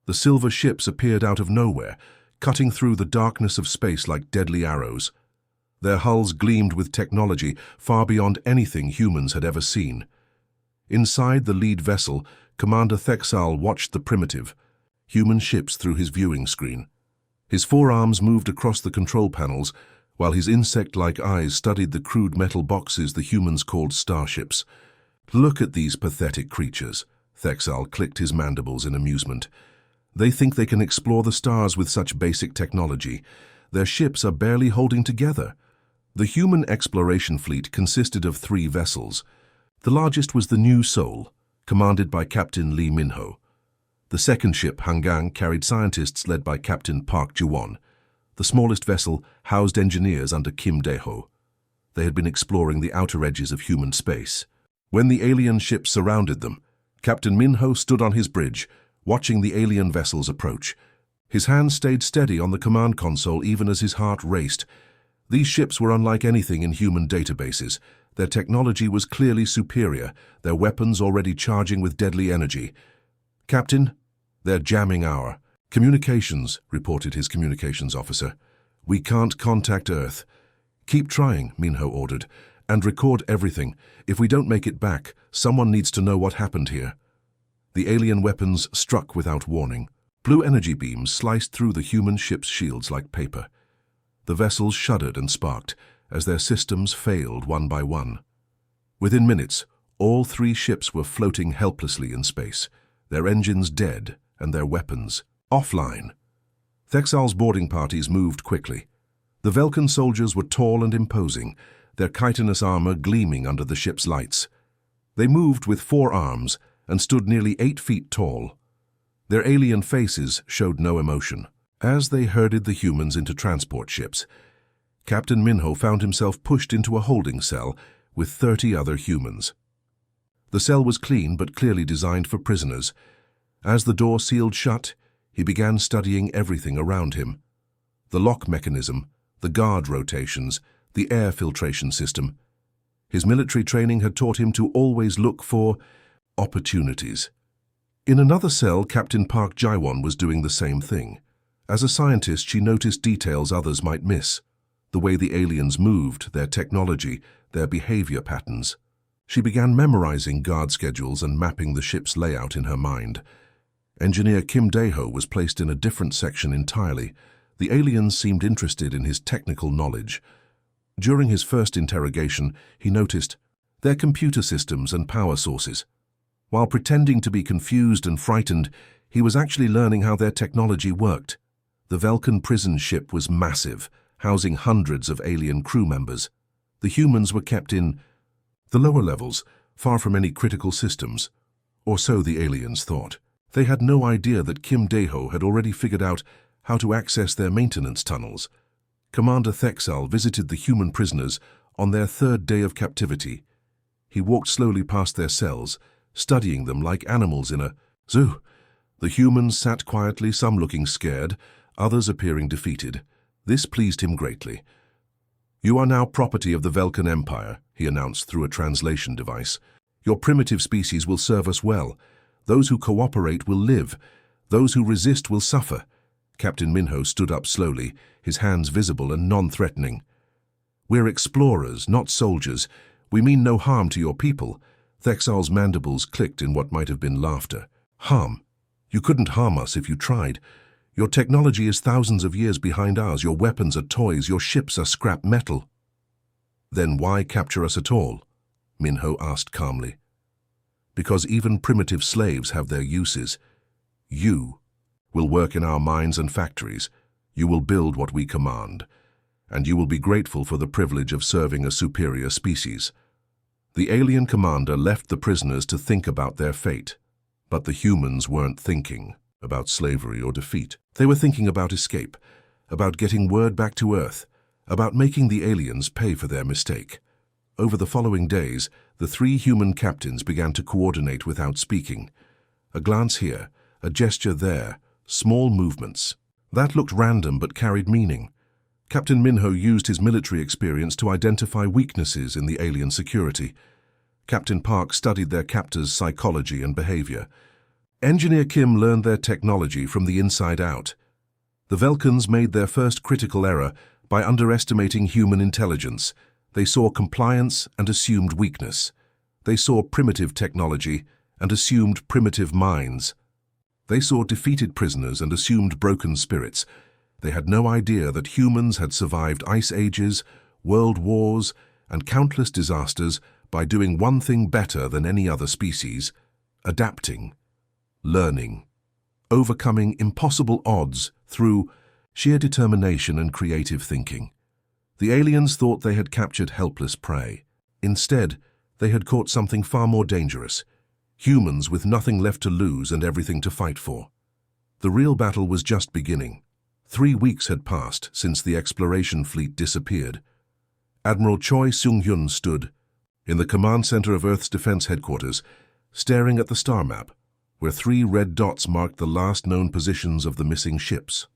The silver ships appeared out of nowhere, cutting through the darkness of space like deadly arrows. Their hulls gleamed with technology far beyond anything humans had ever seen. Inside the lead vessel, Commander Thexal watched the primitive, human ships through his viewing screen. His forearms moved across the control panels, while his insect-like eyes studied the crude metal boxes the humans called starships. "Look at these pathetic creatures," Thexal clicked his mandibles in amusement. "They think they can explore the stars with such basic technology. Their ships are barely holding together." The human exploration fleet consisted of 3 vessels. The largest was the New Soul, commanded by Captain Lee Minho. The second ship, Hangang, carried scientists led by Captain Park Ji-won. The smallest vessel housed engineers under Kim Dae-ho. They had been exploring the outer edges of human space. When the alien ships surrounded them, Captain Minho stood on his bridge, watching the alien vessels approach. His hands stayed steady on the command console even as his heart raced. These ships were unlike anything in human databases. Their technology was clearly superior, their weapons already charging with deadly energy. "Captain, they're jamming our communications," reported his communications officer. "We can't contact Earth." "Keep trying," Minho ordered, "and record everything. If we don't make it back, someone needs to know what happened here." The alien weapons struck without warning. Blue energy beams sliced through the human ship's shields like paper. The vessels shuddered and sparked as their systems failed one by one. Within minutes, all 3 ships were floating helplessly in space, their engines dead and their weapons offline. Thexal's boarding parties moved quickly. The Velkan soldiers were tall and imposing, their chitinous armor gleaming under the ship's lights. They moved with 4 arms and stood nearly 8 feet tall. Their alien faces showed no emotion. As they herded the humans into transport ships, Captain Minho found himself pushed into a holding cell with 30 other humans. The cell was clean but clearly designed for prisoners. As the door sealed shut, he began studying everything around him. The lock mechanism, the guard rotations, the air filtration system. His military training had taught him to always look for opportunities. In another cell, Captain Park Ji-won was doing the same thing. As a scientist, she noticed details others might miss. The way the aliens moved, their technology, their behavior patterns. She began memorizing guard schedules and mapping the ship's layout in her mind. Engineer Kim Dae-ho was placed in a different section entirely. The aliens seemed interested in his technical knowledge. During his first interrogation, he noticed their computer systems and power sources. While pretending to be confused and frightened, he was actually learning how their technology worked. The Velkan prison ship was massive, housing hundreds of alien crew members. The humans were kept in the lower levels, far from any critical systems. Or so the aliens thought. They had no idea that Kim Dae-ho had already figured out how to access their maintenance tunnels. Commander Thexal visited the human prisoners on their 3rd day of captivity. He walked slowly past their cells, studying them like animals in a zoo. The humans sat quietly, some looking scared, others appearing defeated. This pleased him greatly. "You are now property of the Velkan Empire," he announced through a translation device. "Your primitive species will serve us well. Those who cooperate will live. Those who resist will suffer." Captain Minho stood up slowly, his hands visible and non-threatening. "We're explorers, not soldiers. We mean no harm to your people." Thexal's mandibles clicked in what might have been laughter. "Harm? You couldn't harm us if you tried. Your technology is thousands of years behind ours. Your weapons are toys. Your ships are scrap metal." "Then why capture us at all?" Minho asked calmly. "Because even primitive slaves have their uses. You will work in our mines and factories. You will build what we command. And you will be grateful for the privilege of serving a superior species." The alien commander left the prisoners to think about their fate. But the humans weren't thinking about slavery or defeat. They were thinking about escape, about getting word back to Earth, about making the aliens pay for their mistake. Over the following days, the 3 human captains began to coordinate without speaking. A glance here, a gesture there, small movements. That looked random but carried meaning. Captain Minho used his military experience to identify weaknesses in the alien security. Captain Park studied their captors' psychology and behavior. Engineer Kim learned their technology from the inside out. The Velkans made their first critical error by underestimating human intelligence. They saw compliance and assumed weakness. They saw primitive technology and assumed primitive minds. They saw defeated prisoners and assumed broken spirits. They had no idea that humans had survived ice ages, world wars, and countless disasters by doing one thing better than any other species: adapting, learning, overcoming impossible odds through sheer determination and creative thinking. The aliens thought they had captured helpless prey. Instead, they had caught something far more dangerous: humans with nothing left to lose and everything to fight for. The real battle was just beginning. 3 weeks had passed since the exploration fleet disappeared. Admiral Choi Seung-hyun stood in the command center of Earth's defense headquarters, staring at the star map, where 3 red dots marked the last known positions of the missing ships.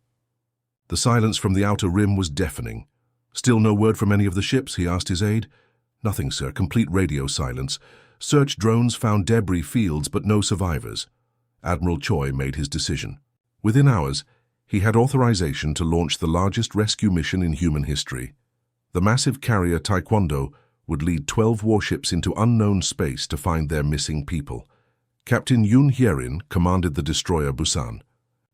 The silence from the outer rim was deafening. "Still no word from any of the ships?" he asked his aide. "Nothing, sir. Complete radio silence. Search drones found debris fields, but no survivors." Admiral Choi made his decision. Within hours, he had authorization to launch the largest rescue mission in human history. The massive carrier Taekwondo would lead 12 warships into unknown space to find their missing people. Captain Yoon Hyerin commanded the destroyer Busan,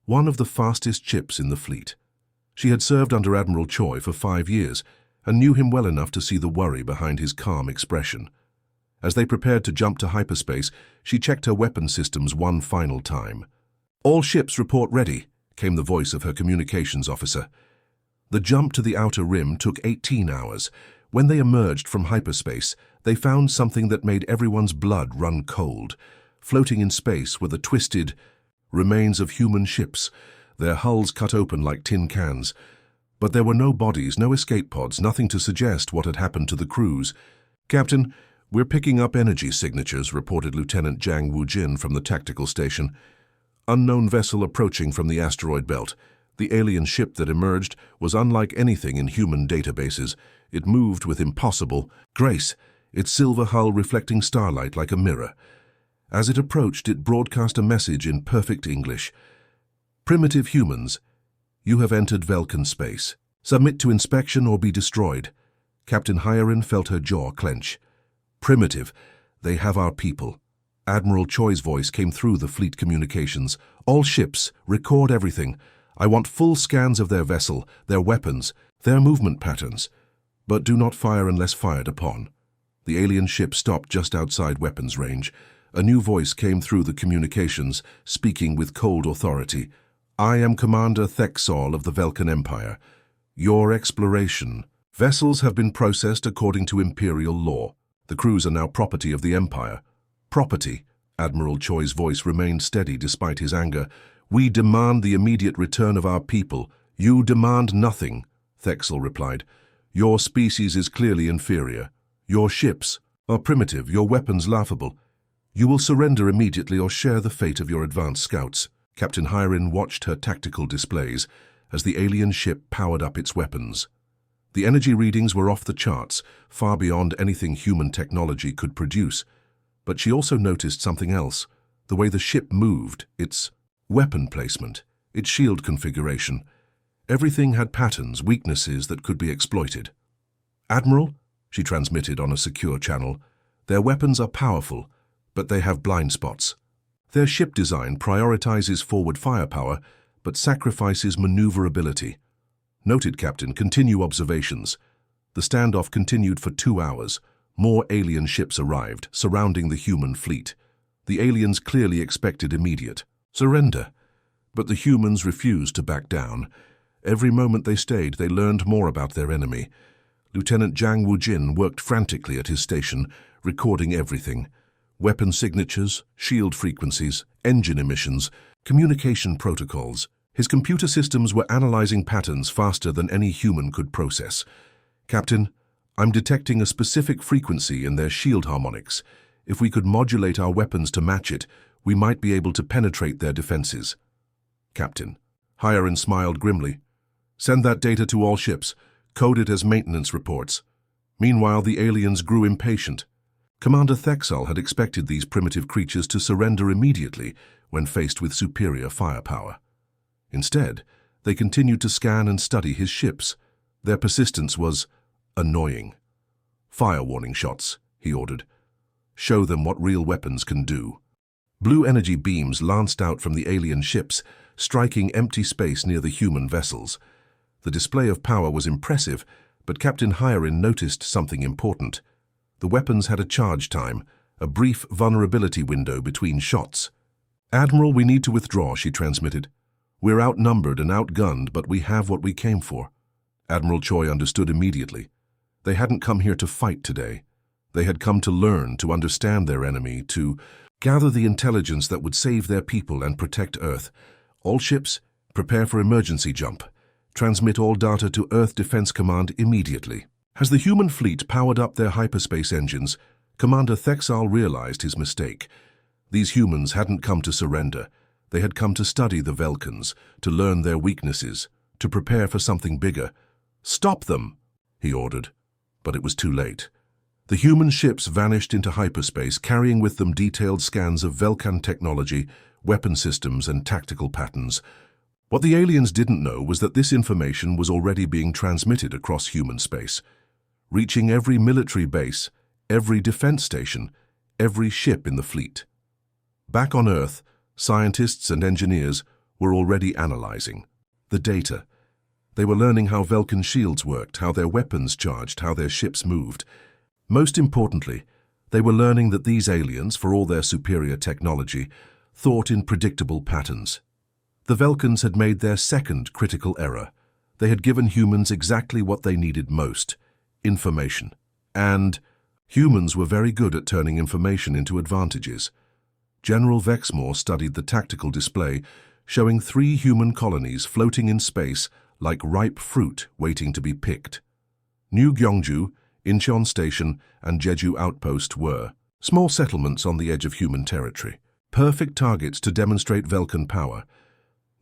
one of the fastest ships in the fleet. She had served under Admiral Choi for 5 years and knew him well enough to see the worry behind his calm expression. As they prepared to jump to hyperspace, she checked her weapon systems one final time. "All ships report ready," came the voice of her communications officer. The jump to the outer rim took 18 hours. When they emerged from hyperspace, they found something that made everyone's blood run cold. Floating in space were the twisted remains of human ships, their hulls cut open like tin cans. But there were no bodies, no escape pods, nothing to suggest what had happened to the crews. "Captain, we're picking up energy signatures," reported Lieutenant Jang Woo-jin from the tactical station. "Unknown vessel approaching from the asteroid belt. The alien ship that emerged was unlike anything in human databases. It moved with impossible grace, its silver hull reflecting starlight like a mirror. As it approached, it broadcast a message in perfect English. Primitive humans, you have entered Velkan space. Submit to inspection or be destroyed." Captain Hyerin felt her jaw clench. Primitive, they have our people. Admiral Choi's voice came through the fleet communications. "All ships, record everything. I want full scans of their vessel, their weapons, their movement patterns. But do not fire unless fired upon." The alien ship stopped just outside weapons range. A new voice came through the communications, speaking with cold authority. "I am Commander Thexol of the Velkan Empire. Your exploration. Vessels have been processed according to Imperial law. The crews are now property of the Empire." "Property?" Admiral Choi's voice remained steady despite his anger. "We demand the immediate return of our people." "You demand nothing," Thexel replied. "Your species is clearly inferior. Your ships are primitive, your weapons laughable. You will surrender immediately or share the fate of your advanced scouts." Captain Hyerin watched her tactical displays as the alien ship powered up its weapons. The energy readings were off the charts, far beyond anything human technology could produce. But she also noticed something else: the way the ship moved, its weapon placement, its shield configuration. Everything had patterns, weaknesses that could be exploited. "Admiral," she transmitted on a secure channel, "their weapons are powerful, but they have blind spots. Their ship design prioritizes forward firepower, but sacrifices maneuverability." "Noted, Captain. Continue observations." The standoff continued for 2 hours. More alien ships arrived, surrounding the human fleet. The aliens clearly expected immediate surrender. But the humans refused to back down. Every moment they stayed, they learned more about their enemy. Lieutenant Jang Woo-jin worked frantically at his station, recording everything: weapon signatures, shield frequencies, engine emissions, communication protocols. His computer systems were analyzing patterns faster than any human could process. "Captain, I'm detecting a specific frequency in their shield harmonics. If we could modulate our weapons to match it, we might be able to penetrate their defenses." "Captain." Hyerin smiled grimly. "Send that data to all ships. Code it as maintenance reports." Meanwhile, the aliens grew impatient. Commander Thexal had expected these primitive creatures to surrender immediately when faced with superior firepower. Instead, they continued to scan and study his ships. Their persistence was annoying. "Fire warning shots," he ordered. "Show them what real weapons can do." Blue energy beams lanced out from the alien ships, striking empty space near the human vessels. The display of power was impressive, but Captain Hyarin noticed something important. The weapons had a charge time, a brief vulnerability window between shots. "Admiral, we need to withdraw," she transmitted. "We're outnumbered and outgunned, but we have what we came for." Admiral Choi understood immediately. They hadn't come here to fight today. They had come to learn, to understand their enemy, to gather the intelligence that would save their people and protect Earth. "All ships, prepare for emergency jump. Transmit all data to Earth Defense Command immediately." As the human fleet powered up their hyperspace engines, Commander Thexal realized his mistake. These humans hadn't come to surrender. They had come to study the Velkans, to learn their weaknesses, to prepare for something bigger. "Stop them," he ordered. But it was too late. The human ships vanished into hyperspace, carrying with them detailed scans of Velkan technology, weapon systems, and tactical patterns. What the aliens didn't know was that this information was already being transmitted across human space, reaching every military base, every defense station, every ship in the fleet. Back on Earth, scientists and engineers were already analyzing the data. They were learning how Velkan shields worked, how their weapons charged, how their ships moved. Most importantly, they were learning that these aliens, for all their superior technology, thought in predictable patterns. The Velkans had made their second critical error. They had given humans exactly what they needed most: information. And humans were very good at turning information into advantages. General Vexmore studied the tactical display, showing 3 human colonies floating in space like ripe fruit waiting to be picked. New Gyeongju, Incheon Station, and Jeju Outpost were small settlements on the edge of human territory, perfect targets to demonstrate Velkan power.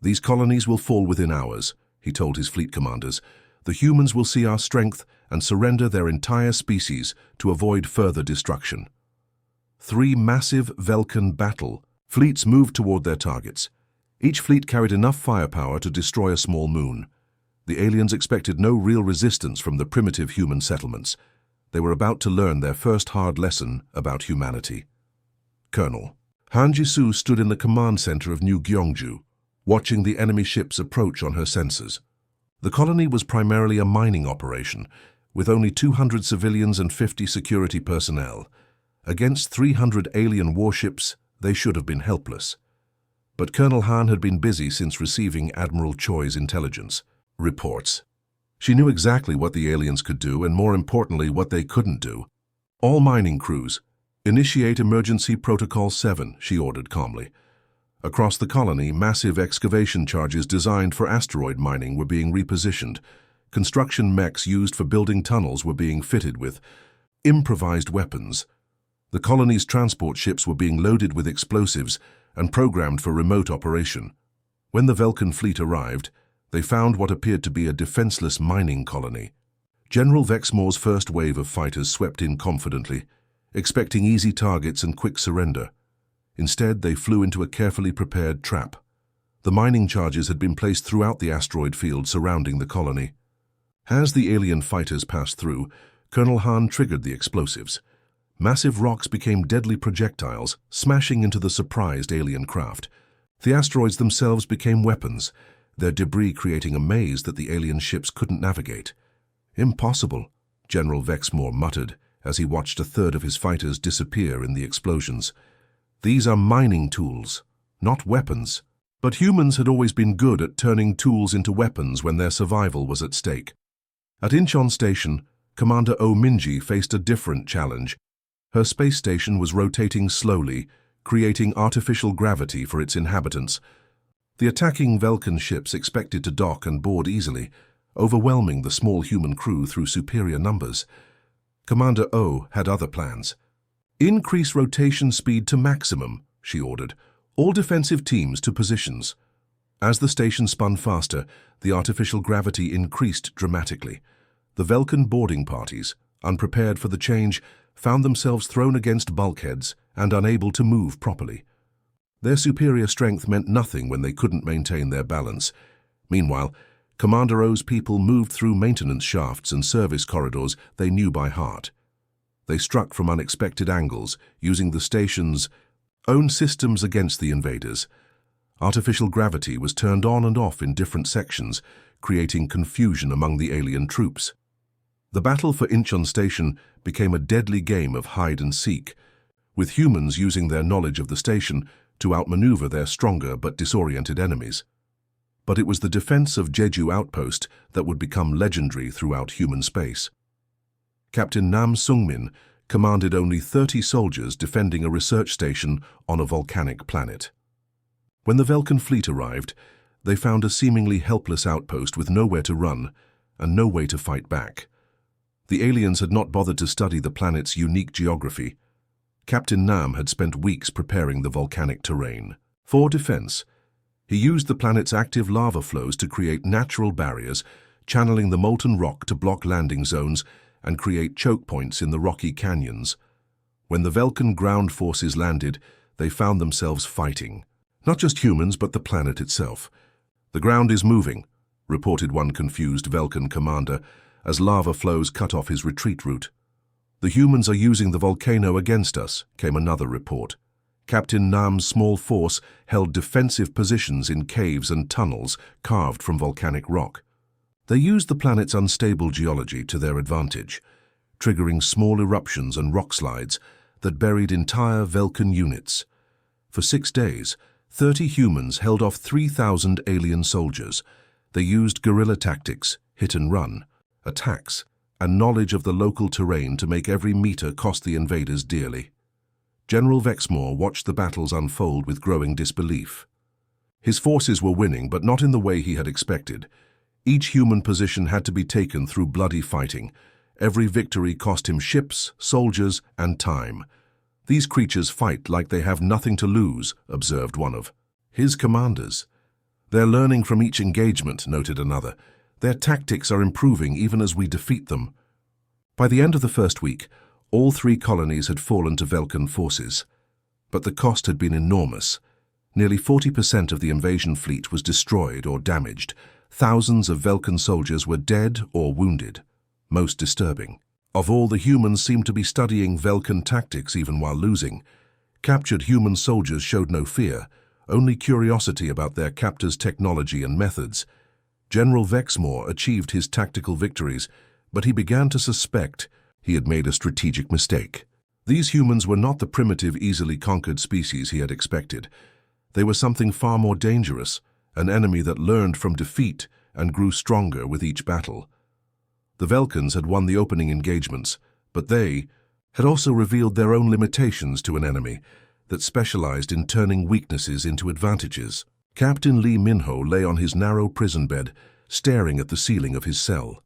"These colonies will fall within hours," he told his fleet commanders. "The humans will see our strength and surrender their entire species to avoid further destruction." 3 massive Velkan battle fleets moved toward their targets. Each fleet carried enough firepower to destroy a small moon. The aliens expected no real resistance from the primitive human settlements. They were about to learn their first hard lesson about humanity. Colonel Han Ji-soo stood in the command center of New Gyeongju, watching the enemy ships approach on her sensors. The colony was primarily a mining operation, with only 200 civilians and 50 security personnel. Against 300 alien warships, they should have been helpless. But Colonel Han had been busy since receiving Admiral Choi's intelligence reports. She knew exactly what the aliens could do and, more importantly, what they couldn't do. "All mining crews, initiate Emergency Protocol 7, she ordered calmly. Across the colony, massive excavation charges designed for asteroid mining were being repositioned. Construction mechs used for building tunnels were being fitted with improvised weapons. The colony's transport ships were being loaded with explosives and programmed for remote operation. When the Velkan fleet arrived, they found what appeared to be a defenseless mining colony. General Vexmore's first wave of fighters swept in confidently, expecting easy targets and quick surrender. Instead, they flew into a carefully prepared trap. The mining charges had been placed throughout the asteroid field surrounding the colony. As the alien fighters passed through, Colonel Han triggered the explosives. Massive rocks became deadly projectiles, smashing into the surprised alien craft. The asteroids themselves became weapons, their debris creating a maze that the alien ships couldn't navigate. "Impossible," General Vexmore muttered as he watched a third of his fighters disappear in the explosions. "These are mining tools, not weapons." But humans had always been good at turning tools into weapons when their survival was at stake. At Incheon Station, Commander Oh Minji faced a different challenge. Her space station was rotating slowly, creating artificial gravity for its inhabitants. The attacking Velkan ships expected to dock and board easily, overwhelming the small human crew through superior numbers. Commander Oh had other plans. "Increase rotation speed to maximum," she ordered. "All defensive teams to positions." As the station spun faster, the artificial gravity increased dramatically. The Velkan boarding parties, unprepared for the change, found themselves thrown against bulkheads and unable to move properly. Their superior strength meant nothing when they couldn't maintain their balance. Meanwhile, Commander O's people moved through maintenance shafts and service corridors they knew by heart. They struck from unexpected angles, using the station's own systems against the invaders. Artificial gravity was turned on and off in different sections, creating confusion among the alien troops. The battle for Incheon Station became a deadly game of hide-and-seek, with humans using their knowledge of the station to outmaneuver their stronger but disoriented enemies. But it was the defense of Jeju Outpost that would become legendary throughout human space. Captain Nam Sungmin commanded only 30 soldiers defending a research station on a volcanic planet. When the Velkan fleet arrived, they found a seemingly helpless outpost with nowhere to run and no way to fight back. The aliens had not bothered to study the planet's unique geography. Captain Nam had spent weeks preparing the volcanic terrain. For defense, he used the planet's active lava flows to create natural barriers, channeling the molten rock to block landing zones and create choke points in the rocky canyons. When the Velkan ground forces landed, they found themselves fighting. Not just humans, but the planet itself. "The ground is moving," reported one confused Velkan commander, as lava flows cut off his retreat route. "The humans are using the volcano against us," came another report. Captain Nam's small force held defensive positions in caves and tunnels carved from volcanic rock. They used the planet's unstable geology to their advantage, triggering small eruptions and rock slides that buried entire Velkan units. For 6 days, 30 humans held off 3,000 alien soldiers. They used guerrilla tactics, hit and run, attacks, and knowledge of the local terrain to make every meter cost the invaders dearly. General Vexmore watched the battles unfold with growing disbelief. His forces were winning, but not in the way he had expected. Each human position had to be taken through bloody fighting. Every victory cost him ships, soldiers, and time. "These creatures fight like they have nothing to lose," observed one of his commanders. "They're learning from each engagement," noted another. "Their tactics are improving even as we defeat them." By the end of the first week, all 3 colonies had fallen to Velkan forces. But the cost had been enormous. Nearly 40% of the invasion fleet was destroyed or damaged. Thousands of Velkan soldiers were dead or wounded. Most disturbing, of all, the humans seemed to be studying Velkan tactics even while losing. Captured human soldiers showed no fear, only curiosity about their captors' technology and methods. General Vexmore achieved his tactical victories, but he began to suspect he had made a strategic mistake. These humans were not the primitive, easily conquered species he had expected. They were something far more dangerous, an enemy that learned from defeat and grew stronger with each battle. The Velkans had won the opening engagements, but they had also revealed their own limitations to an enemy that specialized in turning weaknesses into advantages. Captain Lee Minho lay on his narrow prison bed, staring at the ceiling of his cell.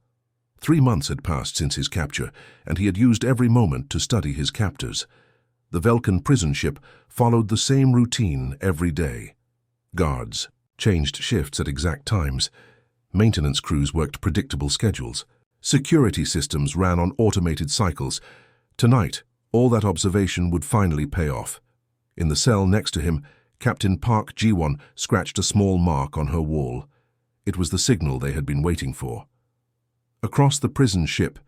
3 months had passed since his capture, and he had used every moment to study his captors. The Velkan prison ship followed the same routine every day. Guards changed shifts at exact times. Maintenance crews worked predictable schedules. Security systems ran on automated cycles. Tonight, all that observation would finally pay off. In the cell next to him, Captain Park Ji-won scratched a small mark on her wall. It was the signal they had been waiting for. Across the prison ship,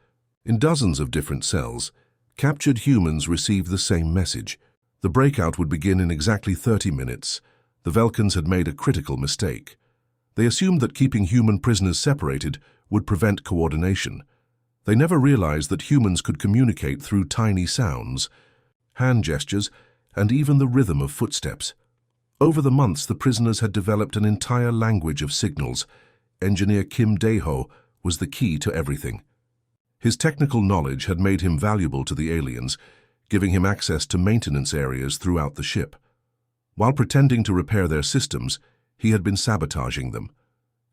in dozens of different cells, captured humans received the same message. The breakout would begin in exactly 30 minutes. The Velkans had made a critical mistake. They assumed that keeping human prisoners separated would prevent coordination. They never realized that humans could communicate through tiny sounds, hand gestures, and even the rhythm of footsteps. Over the months, the prisoners had developed an entire language of signals. Engineer Kim Dae-ho was the key to everything. His technical knowledge had made him valuable to the aliens, giving him access to maintenance areas throughout the ship. While pretending to repair their systems, he had been sabotaging them.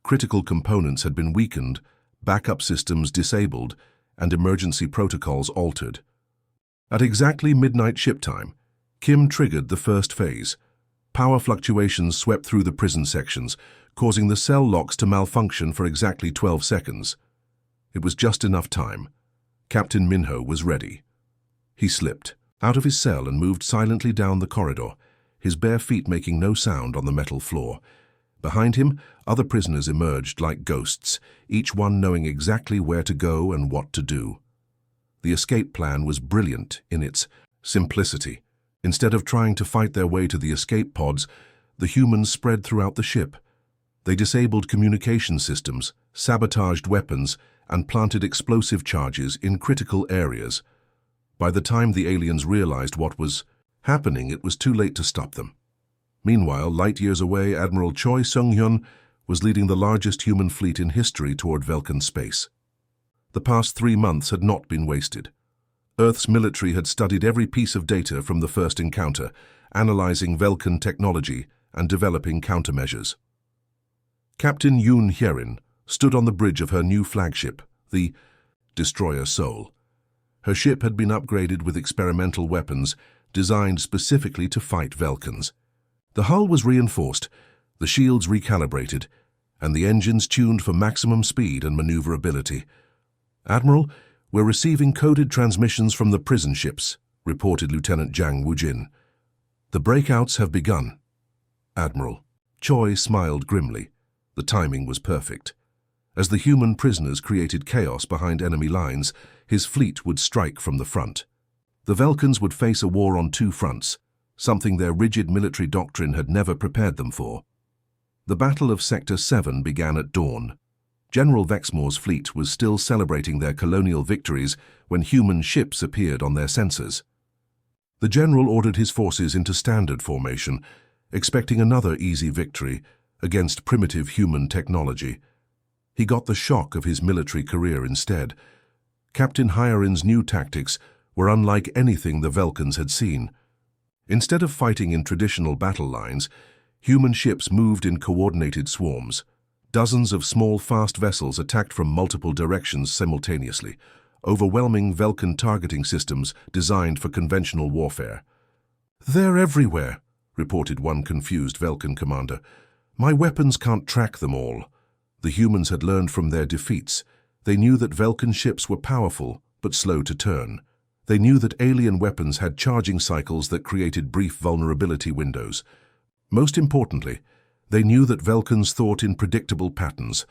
Critical components had been weakened, backup systems disabled, and emergency protocols altered. At exactly midnight ship time, Kim triggered the first phase. Power fluctuations swept through the prison sections, causing the cell locks to malfunction for exactly 12 seconds. It was just enough time. Captain Minho was ready. He slipped out of his cell and moved silently down the corridor, his bare feet making no sound on the metal floor. Behind him, other prisoners emerged like ghosts, each one knowing exactly where to go and what to do. The escape plan was brilliant in its simplicity. Instead of trying to fight their way to the escape pods, the humans spread throughout the ship. They disabled communication systems, sabotaged weapons, and planted explosive charges in critical areas. By the time the aliens realized what was happening, it was too late to stop them. Meanwhile, light years away, Admiral Choi Sung-hyun was leading the largest human fleet in history toward Vulcan space. The past 3 months had not been wasted. Earth's military had studied every piece of data from the first encounter, analyzing Vulcan technology and developing countermeasures. Captain Yoon Hyerin stood on the bridge of her new flagship, the Destroyer Soul. Her ship had been upgraded with experimental weapons designed specifically to fight Vulcans. The hull was reinforced, the shields recalibrated, and the engines tuned for maximum speed and maneuverability. "Admiral, we're receiving coded transmissions from the prison ships," reported Lieutenant Jang Woojin. "The breakouts have begun." "Admiral." Choi smiled grimly. The timing was perfect. As the human prisoners created chaos behind enemy lines, his fleet would strike from the front. The Vulcans would face a war on 2 fronts, something their rigid military doctrine had never prepared them for. The Battle of Sector 7 began at dawn. General Vexmore's fleet was still celebrating their colonial victories when human ships appeared on their sensors. The general ordered his forces into standard formation, expecting another easy victory against primitive human technology. He got the shock of his military career instead. Captain Hyerin's new tactics were unlike anything the Vulcans had seen. Instead of fighting in traditional battle lines, human ships moved in coordinated swarms. Dozens of small, fast vessels attacked from multiple directions simultaneously, overwhelming Vulcan targeting systems designed for conventional warfare. "They're everywhere," reported one confused Vulcan commander. "My weapons can't track them all." The humans had learned from their defeats. They knew that Vulcan ships were powerful, but slow to turn. They knew that alien weapons had charging cycles that created brief vulnerability windows. Most importantly, they knew that Vulcans thought in predictable patterns.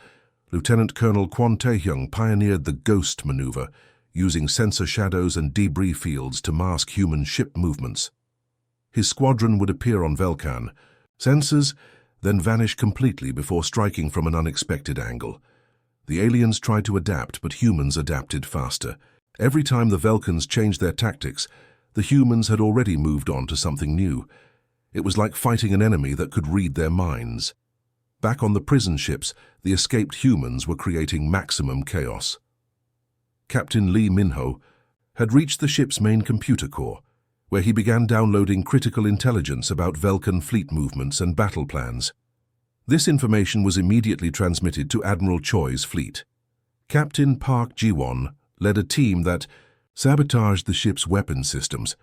Lieutenant Colonel Kwon Tae-hyung pioneered the ghost maneuver, using sensor shadows and debris fields to mask human ship movements. His squadron would appear on Vulcan, sensors, then vanish completely before striking from an unexpected angle. The aliens tried to adapt, but humans adapted faster. Every time the Vulcans changed their tactics, the humans had already moved on to something new. It was like fighting an enemy that could read their minds. Back on the prison ships, the escaped humans were creating maximum chaos. Captain Lee Min-ho had reached the ship's main computer core, where he began downloading critical intelligence about Vulcan fleet movements and battle plans. This information was immediately transmitted to Admiral Choi's fleet. Captain Park Ji-won led a team that sabotaged the ship's weapon systems.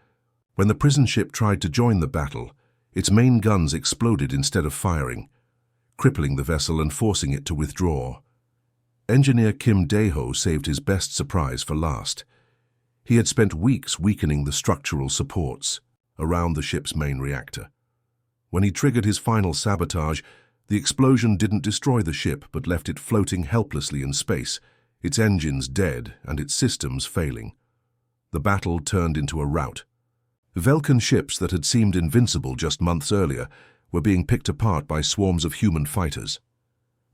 When the prison ship tried to join the battle, its main guns exploded instead of firing, crippling the vessel and forcing it to withdraw. Engineer Kim Dae-ho saved his best surprise for last. He had spent weeks weakening the structural supports around the ship's main reactor. When he triggered his final sabotage, the explosion didn't destroy the ship but left it floating helplessly in space, its engines dead and its systems failing. The battle turned into a rout. Vulcan ships that had seemed invincible just months earlier were being picked apart by swarms of human fighters.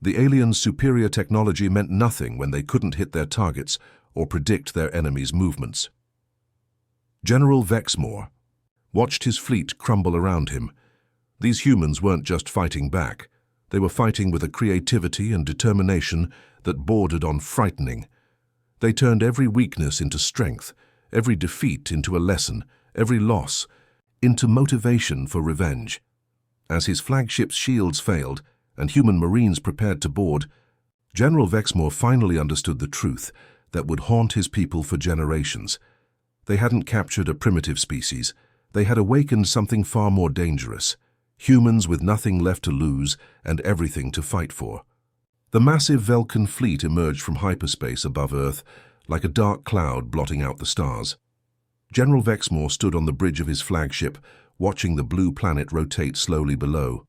The aliens' superior technology meant nothing when they couldn't hit their targets or predict their enemies' movements. General Vexmore watched his fleet crumble around him. These humans weren't just fighting back. They were fighting with a creativity and determination that bordered on frightening. They turned every weakness into strength, every defeat into a lesson, every loss into motivation for revenge. As his flagship's shields failed and human marines prepared to board, General Vexmore finally understood the truth that would haunt his people for generations. They hadn't captured a primitive species. They had awakened something far more dangerous. Humans with nothing left to lose and everything to fight for. The massive Vulcan fleet emerged from hyperspace above Earth like a dark cloud blotting out the stars. General Vexmore stood on the bridge of his flagship, watching the blue planet rotate slowly below.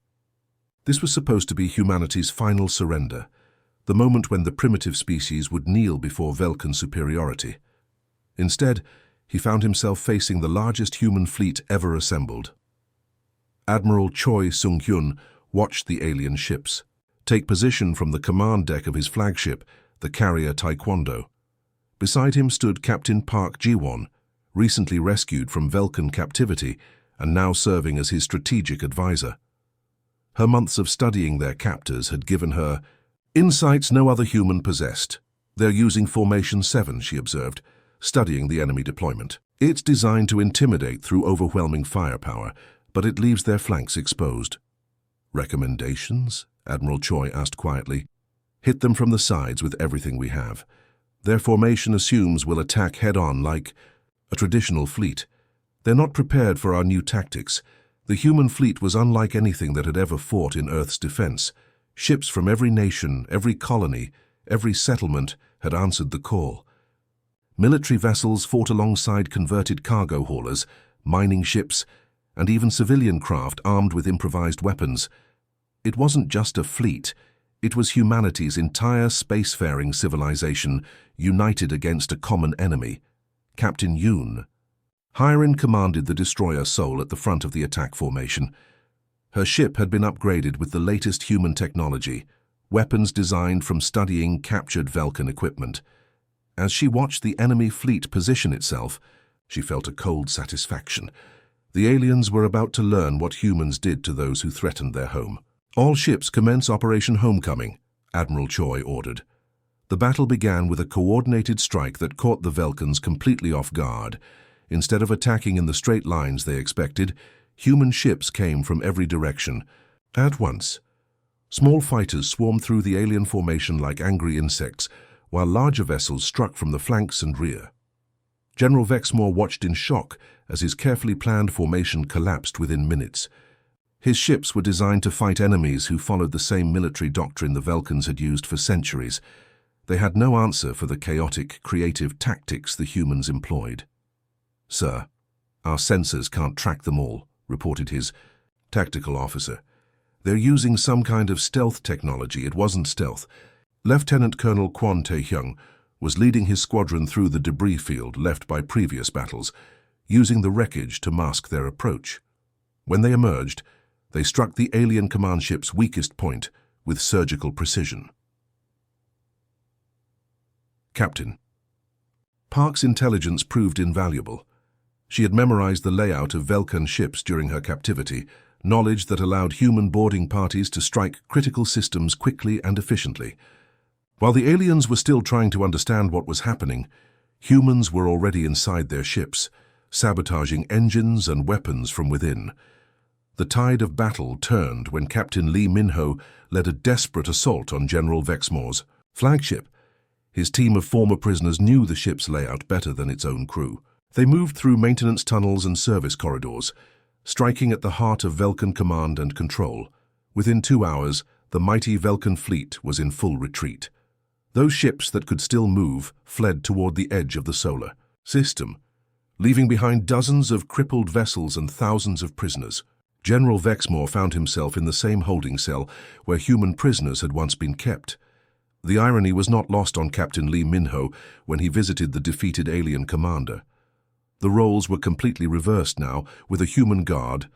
This was supposed to be humanity's final surrender, the moment when the primitive species would kneel before Velkan superiority. Instead, he found himself facing the largest human fleet ever assembled. Admiral Choi Sung-hyun watched the alien ships take position from the command deck of his flagship, the carrier Taekwondo. Beside him stood Captain Park Ji-won, recently rescued from Velkan captivity and now serving as his strategic advisor. Her months of studying their captors had given her insights no other human possessed. "They're using Formation 7, she observed, studying the enemy deployment. "It's designed to intimidate through overwhelming firepower, but it leaves their flanks exposed." "Recommendations?" Admiral Choi asked quietly. "Hit them from the sides with everything we have. Their formation assumes we'll attack head-on like a traditional fleet. They're not prepared for our new tactics. The human fleet was unlike anything that had ever fought in Earth's defense. Ships from every nation, every colony, every settlement had answered the call. Military vessels fought alongside converted cargo haulers, mining ships, and even civilian craft armed with improvised weapons. It wasn't just a fleet, it was humanity's entire spacefaring civilization united against a common enemy, Captain Yoon. Hyrin commanded the destroyer Sol at the front of the attack formation. Her ship had been upgraded with the latest human technology, weapons designed from studying captured Velkan equipment. As she watched the enemy fleet position itself, she felt a cold satisfaction. The aliens were about to learn what humans did to those who threatened their home. "All ships commence Operation Homecoming," Admiral Choi ordered. The battle began with a coordinated strike that caught the Velkans completely off guard. Instead of attacking in the straight lines they expected, human ships came from every direction. At once, small fighters swarmed through the alien formation like angry insects, while larger vessels struck from the flanks and rear. General Vexmore watched in shock as his carefully planned formation collapsed within minutes. His ships were designed to fight enemies who followed the same military doctrine the Velkans had used for centuries. They had no answer for the chaotic, creative tactics the humans employed. "Sir, our sensors can't track them all," reported his tactical officer. "They're using some kind of stealth technology." It wasn't stealth. Lieutenant Colonel Kwon Tae-hyung was leading his squadron through the debris field left by previous battles, using the wreckage to mask their approach. When they emerged, they struck the alien command ship's weakest point with surgical precision. Captain. Park's intelligence proved invaluable. She had memorized the layout of Velkan ships during her captivity, knowledge that allowed human boarding parties to strike critical systems quickly and efficiently. While the aliens were still trying to understand what was happening, humans were already inside their ships, sabotaging engines and weapons from within. The tide of battle turned when Captain Lee Min-ho led a desperate assault on General Vexmore's flagship. His team of former prisoners knew the ship's layout better than its own crew. They moved through maintenance tunnels and service corridors, striking at the heart of Velkan command and control. Within 2 hours, the mighty Velkan fleet was in full retreat. Those ships that could still move fled toward the edge of the solar system, leaving behind dozens of crippled vessels and thousands of prisoners. General Vexmore found himself in the same holding cell where human prisoners had once been kept. The irony was not lost on Captain Lee Min-ho when he visited the defeated alien commander. The roles were completely reversed now, with a human guard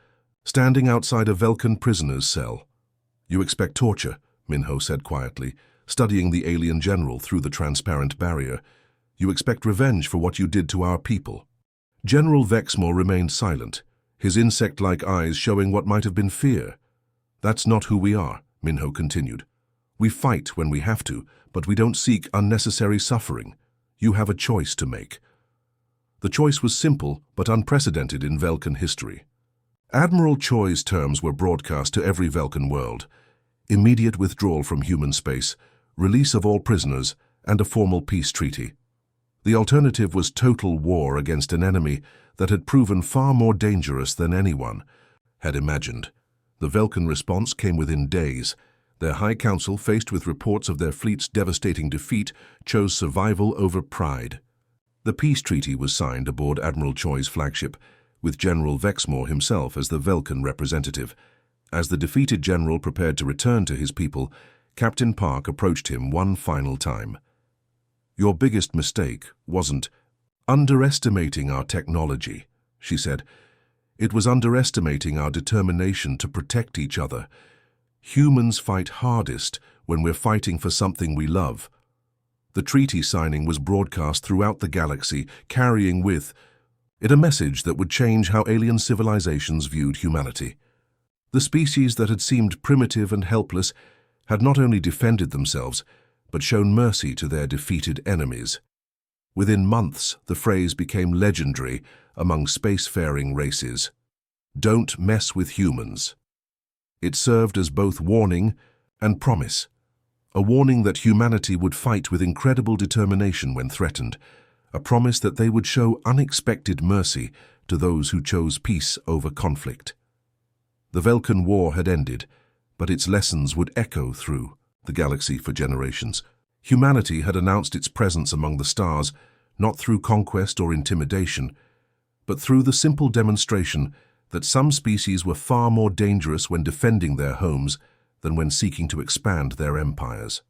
standing outside a Velkan prisoner's cell. "You expect torture," Min-ho said quietly, studying the alien general through the transparent barrier. "You expect revenge for what you did to our people." General Vexmore remained silent, his insect-like eyes showing what might have been fear. "That's not who we are," Min-ho continued. "We fight when we have to, but we don't seek unnecessary suffering. You have a choice to make." The choice was simple but unprecedented in Velkan history. Admiral Choi's terms were broadcast to every Velkan world: immediate withdrawal from human space, release of all prisoners, and a formal peace treaty. The alternative was total war against an enemy that had proven far more dangerous than anyone had imagined. The Velkan response came within days. Their High Council, faced with reports of their fleet's devastating defeat, chose survival over pride. The peace treaty was signed aboard Admiral Choi's flagship, with General Vexmore himself as the Velkan representative. As the defeated general prepared to return to his people, Captain Park approached him one final time. "Your biggest mistake wasn't underestimating our technology," she said. "It was underestimating our determination to protect each other. Humans fight hardest when we're fighting for something we love." The treaty signing was broadcast throughout the galaxy, carrying with it a message that would change how alien civilizations viewed humanity. The species that had seemed primitive and helpless had not only defended themselves, but shown mercy to their defeated enemies. Within months, the phrase became legendary among spacefaring races. "Don't mess with humans." It served as both warning and promise. A warning that humanity would fight with incredible determination when threatened. A promise that they would show unexpected mercy to those who chose peace over conflict. The Velkan War had ended, but its lessons would echo through the galaxy for generations. Humanity had announced its presence among the stars, not through conquest or intimidation, but through the simple demonstration that some species were far more dangerous when defending their homes than when seeking to expand their empires.